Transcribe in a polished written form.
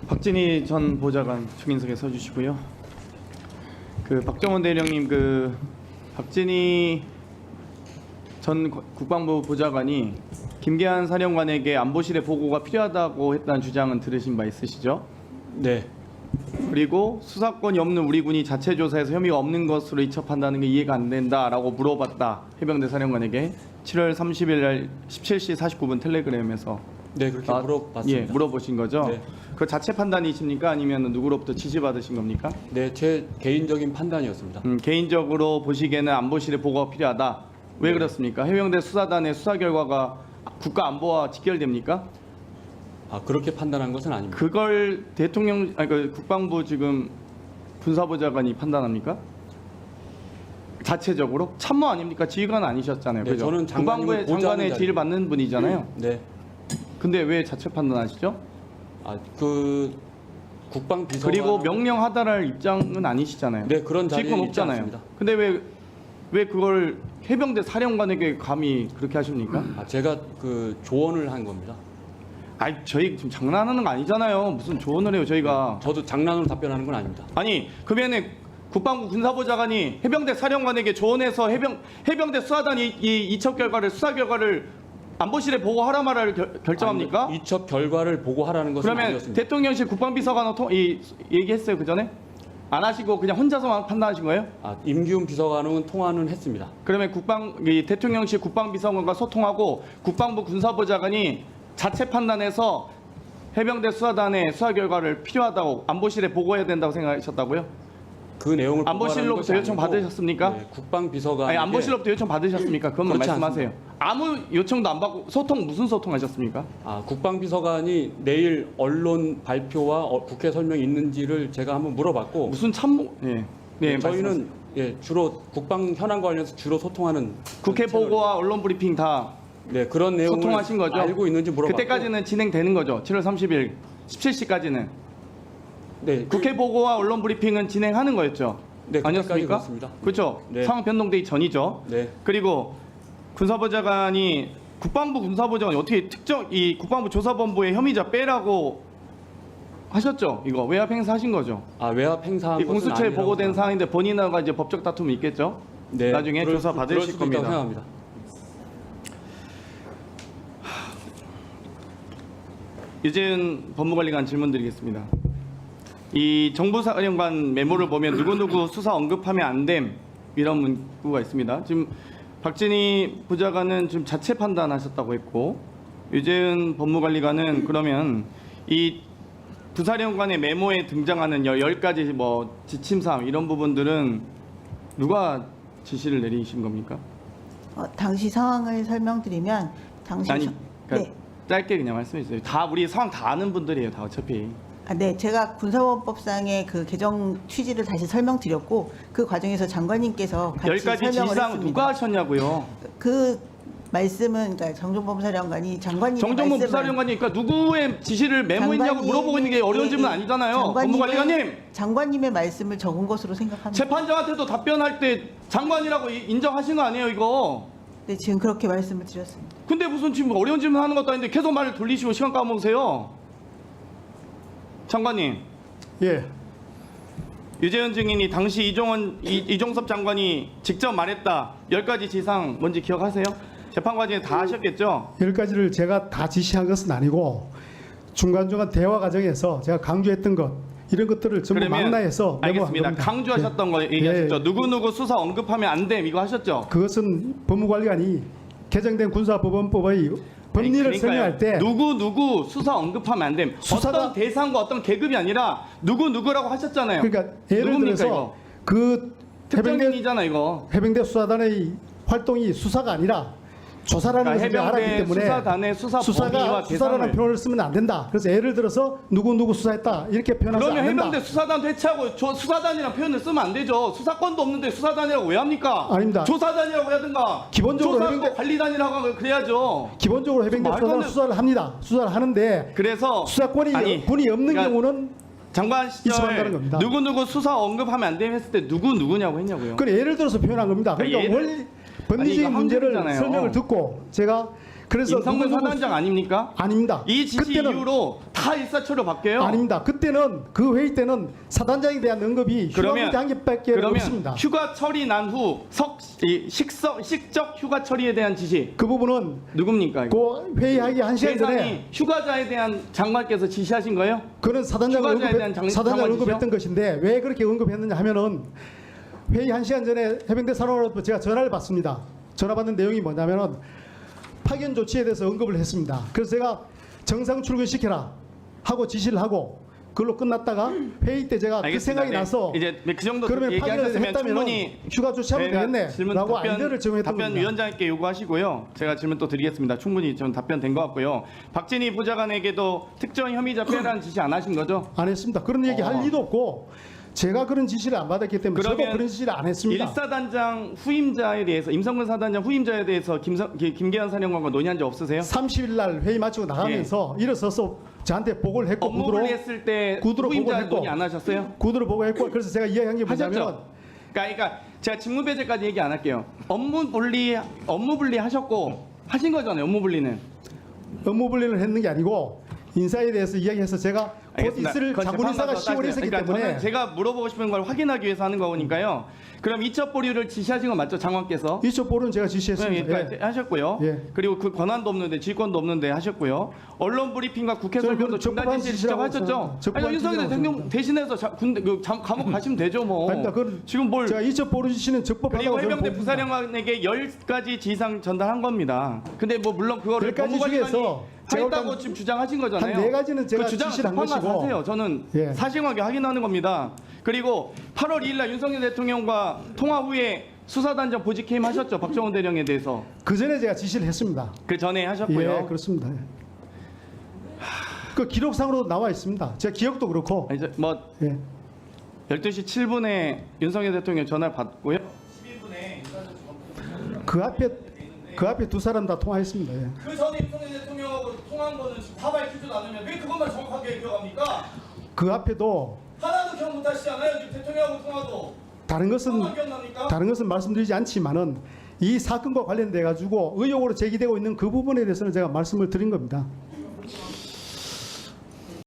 박진희 전 보좌관 증인석에 서주시고요. 박정원 대령님, 박진희 전 국방부 보좌관이 김계한 사령관에게 안보실의 보고가 필요하다고 했다는 주장은 들으신 바 있으시죠? 네. 그리고 수사권이 없는 우리 군이 자체 조사에서 혐의가 없는 것으로 이첩한다는 게 이해가 안 된다라고 물어봤다. 해병대 사령관에게 7월 30일 날 17시 49분 텔레그램에서 네, 그렇게 물어봤습니다. 예, 물어보신 거죠? 네. 그 자체 판단이십니까? 아니면 누구로부터 지시 받으신 겁니까? 네, 제 개인적인 판단이었습니다. 개인적으로 보시기에는 안보실의 보고가 필요하다. 왜 네. 그렇습니까? 해병대 수사단의 수사 결과가 국가 안보와 직결됩니까? 그렇게 판단한 것은 아닙니다. 그걸 국방부 지금 군사보좌관이 판단합니까? 자체적으로 참모 아닙니까? 지휘관 아니셨잖아요. 네, 그죠? 저는 국방부의 장관님을 장관의 보좌하는 지휘를 받는 분이잖아요. 네. 근데 왜 자체 판단하시죠? 국방 비서관 그리고 명령하다랄 입장은 아니시잖아요. 네, 그런 자리에 지휘권 있지 없잖아요. 않습니다. 근데 왜 그걸 해병대 사령관에게 감히 그렇게 하십니까? 제가 조언을 한 겁니다. 아니 저희 지금 장난하는 거 아니잖아요. 무슨 조언을 해요 저희가. 저도 장난으로 답변하는 건 아닙니다. 아니 그러면은 국방부 군사보좌관이 해병대 사령관에게 조언해서 해병대 수사단이 이 이첩 결과를 수사 결과를 안보실에 보고하라 말아를 결정합니까? 이첩 결과를 보고하라는 것은 그러면 아니었습니다. 대통령실 국방비서관하고 얘기했어요 그 전에? 안 하시고 그냥 혼자서만 판단하신 거예요? 임기훈 비서관은 통화는 했습니다. 그러면 대통령실 국방비서관과 소통하고 국방부 군사보좌관이 자체 판단해서 해병대 수사단의 수사 결과를 필요하다고 안보실에 보고해야 된다고 생각하셨다고요? 그 내용을 안보실로부터 요청 받으셨습니까? 네, 국방비서관 아니 안보실로부터 요청 받으셨습니까? 그것만 그렇지 말씀하세요. 아무 요청도 안 받고 무슨 소통하셨습니까? 국방비서관이 내일 언론 발표와 국회 설명이 있는지를 제가 한번 물어봤고 무슨 참모? 예. 네, 저희는 주로 국방 현안 관련해서 주로 소통하는 국회 보고와 언론 브리핑 다 그런 내용을 소통하신 거죠? 알고 있는지 물어봤고 그때까지는 진행되는 거죠. 7월 30일 17시까지는 네, 국회 보고와 언론 브리핑은 진행하는 거였죠. 네, 그때까지 아니었습니까? 그렇습니다. 그렇죠. 네. 상황 변동되기 전이죠. 네. 그리고 군사보좌관이 국방부 군사보좌관이 어떻게 이 국방부 조사본부의 혐의자 빼라고 하셨죠? 이거 외압 행사하신 거죠? 외압 행사한 이 것은 공수처에 아니라고 보고된 생각합니다. 사항인데 본인하고 이제 법적 다툼이 있겠죠? 네, 나중에 조사 그럴 받으실 수도 있다고 겁니다. 생각합니다. 유재은 법무관리관 질문드리겠습니다. 이 정보사령관 메모를 보면 누구누구 수사 언급하면 안 됨 이런 문구가 있습니다. 지금 박진희 부장관은 지금 자체 판단하셨다고 했고 유재은 법무관리관은 그러면 이 부사령관의 메모에 등장하는 10가지 지침사항 이런 부분들은 누가 지시를 내리신 겁니까? 당시 상황을 설명드리면 당시 그러니까 짧게 그냥 말씀해 주세요. 다 우리 상황 다 아는 분들이에요. 다 어차피. 네, 제가 군사법상의 그 개정 취지를 다시 설명드렸고 그 과정에서 장관님께서 같이 10가지 설명을 지시사항 했습니다. 누가 하셨냐고요? 그 말씀은 그러니까 정종범 사령관이 장관님 정정문 부사령관이니까 누구의 지시를 메모했냐고 물어보고 있는 게 어려운 질문 아니잖아요. 법무관리관님. 장관님의 말씀을 적은 것으로 생각합니다. 재판장한테도 답변할 때 장관이라고 인정하신 거 아니에요 이거? 네, 지금 그렇게 말씀을 드렸습니다. 근데 무슨 지금 어려운 질문 하는 것도 아닌데 계속 말을 돌리시고 시간 까먹으세요. 장관님. 예. 유재현 증인이 당시 이종섭 장관이 직접 말했다. 10가지 지상 뭔지 기억하세요? 재판 과정에 다 하셨겠죠? 10가지를 제가 다 지시한 것은 아니고 중간중간 대화 과정에서 제가 강조했던 것 이런 것들을 전부 그러면 망라해서 알겠습니다. 강조하셨던 거 얘기하셨죠? 누구누구 수사 언급하면 안 됨 이거 하셨죠? 그것은 법무관리관이 개정된 군사법원법의 법리를 설명할 때 누구 수사 언급하면 안 됨. 어떤 대상과 어떤 계급이 아니라 누구라고 하셨잖아요. 그러니까 예를 누굽니까, 들어서 이거? 그 특정인이잖아 이거. 해병대 수사단의 활동이 수사가 아니라 조사라는 것을 해병대 알았기 때문에 수사단의 수사 범위와 수사라는 대상을. 표현을 쓰면 안 된다. 그래서 예를 들어서 누구 수사했다 이렇게 표현하면 안 그러면 된다. 해병대 수사단 대체하고 수사단이라는 표현을 쓰면 안 되죠. 수사권도 없는데 수사단이라고 왜 합니까? 아닙니다. 조사단이라고 해야든가. 기본적으로 조사 관리단이라고 그래야죠. 기본적으로 해병대 말도 안 수사단 돼. 수사를 합니다. 수사를 하는데 그래서 수사권이 군이 없는 그러니까 경우는 장관 이첩한다는 시절 겁니다. 누구누구 수사 언급하면 안 됨 했을 때 누구냐고 했냐고요. 그래 예를 들어서 표현한 겁니다. 그러니까 예를- 원리 법리적인 아니, 이거 문제를 함정이잖아요. 설명을 듣고 제가 그래서 임성근 누구 사단장 아닙니까? 아닙니다. 이 지시 그때는 이후로 다 일사초로 바뀌어요. 아닙니다. 그때는 그 회의 때는 사단장에 대한 언급이 휴가 그러면- 문제 한 개밖에 그러면 없습니다. 휴가 처리 난 후 식적 휴가 처리에 대한 지시 그 부분은 누굽니까? 이거? 그 회의하기 1시간 전에 대상이 휴가자에 대한 장관께서 지시하신 거예요? 그는 휴가자에 대한 사단장을 장관 언급했던 것인데 왜 그렇게 언급했느냐 하면은 회의 1시간 전에 해병대 산업으로부터 제가 전화를 받습니다. 전화 받는 내용이 뭐냐면은 파견 조치에 대해서 언급을 했습니다. 그래서 제가 정상 출근시켜라 하고 지시를 하고 그걸로 끝났다가 회의 때 제가 그 알겠습니다. 생각이 네. 나서 이제 그 정도 그러면 파견을 얘기하셨으면 했다면 충분히 휴가 조치하면 저희가 되겠네라고 아이디어를 제공했던 답변 겁니다. 위원장님께 요구하시고요. 제가 질문 또 드리겠습니다. 충분히 좀 답변된 것 같고요. 박진희 보좌관에게도 특정 혐의자 빼라는 지시 안 하신 거죠? 안 했습니다. 그런 얘기 할 리도 없고 제가 그런 지시를 안 받았기 때문에 저도 그러면 그런 지시를 안 했습니다. 일사단장 후임자에 대해서 임성근 사단장 후임자에 대해서 김계현 사령관과 논의한 적 없으세요? 30일 날 회의 마치고 나가면서 일어서서 저한테 보고를 했고 업무 분리했을 때 구두로 후임자 보고했고. 논의 안 하셨어요? 구두로 보고했고 그래서 제가 이야기한 게 뭐냐면 하셨죠? 그러니까 제가 직무 배제까지 얘기 안 할게요. 업무 분리 하셨고 하신 거잖아요. 업무 분리는. 업무 분리를 했는 게 아니고 인사에 대해서 이야기해서 제가 곧 알겠습니다. 있을 그건 자문인사가 재판 10월에 있었기 그러니까 때문에 저는 제가 물어보고 싶은 걸 확인하기 위해서 하는 거니까요. 그럼 이첩 보류를 지시하신 건 맞죠, 장관께서? 이쪽 볼은 제가 지시했습니다. 그러니까 예. 하셨고요. 예. 그리고 그 권한도 없는데 지휘권도 없는데 하셨고요. 언론 브리핑과 국회 저는 설명도 그건 중단 적법한 지시 직접 지시라고 하셨죠? 생각합니다. 적법한 아니 윤석열 지시라고 대통령 생각합니다. 대신해서 군대 감옥 가시면 되죠, 뭐. 아닙니다. 그건 지금 뭘 제가 이쪽 보는 지시는 적법하다고 그리고 저는 해병대 봅니다. 부사령관에게 10가지 지상 전달한 겁니다. 근데 뭐 물론 그거를 10가지 법무관리관이 중에서 제가 했다고 볼땐 지금 주장하신 거잖아요. 한 4가지는 제가 그 주장 지시를 한 재판관 것이고. 하세요. 저는 예. 사실관계 확인하는 겁니다. 그리고 8월 2일 날 윤석열 대통령과 통화 후에 수사단장 보직 해임 하셨죠. 박정원 대령에 대해서. 그 전에 제가 지시를 했습니다. 그 전에 하셨고요. 예, 그렇습니다. 예. 그 기록상으로 나와 있습니다. 제 기억도 그렇고. 아니, 뭐 예. 12시 7분에 윤석열 대통령 전화를 받고요. 그 앞에 두 사람 다 통화했습니다. 예. 그 전에 윤석열 대통령하고 통화한 거는 지금 다 밝히지도 않으면 왜 그것만 정확하게 기억합니까? 그 앞에도 하나도 기억 못 하시잖아요. 지금 대통령하고 통화도. 다른 것은 그것만 기억납니까? 다른 것은 말씀드리지 않지만은 이 사건과 관련돼 가지고 의혹으로 제기되고 있는 그 부분에 대해서는 제가 말씀을 드린 겁니다.